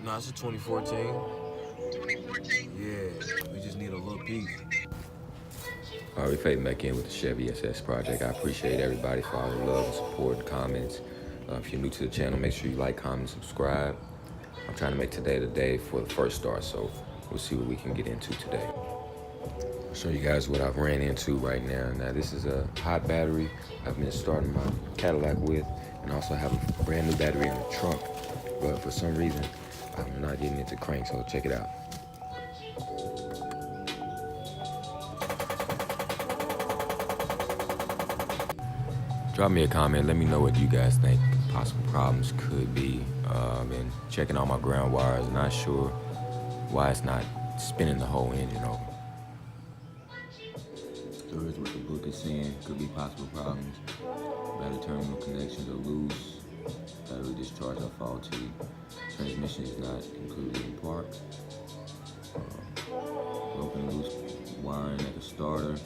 No, it's a 2014. 2014? Yeah, we just need a little piece. All right, we fading back in with the Chevy SS project. I appreciate everybody for all the love and support and comments. If you're new to the channel, make sure you like, comment, subscribe. I'm trying to make today the day for the first start, so we'll see what we can get into today. I'll show you guys what I've ran into right now. Now, this is a hot battery I've been starting my Cadillac with, and also have a brand new battery in the trunk. But for some reason, I'm not getting it to crank, so check it out. Drop me a comment. Let me know what you guys think possible problems could be. And checking all my ground wires, not sure why it's not spinning the whole engine over. Here's what the book is saying. Could be possible problems. Battery terminal connections are loose. Battery discharge are faulty. Transmission is not included in part. Broken loose wiring at the starter.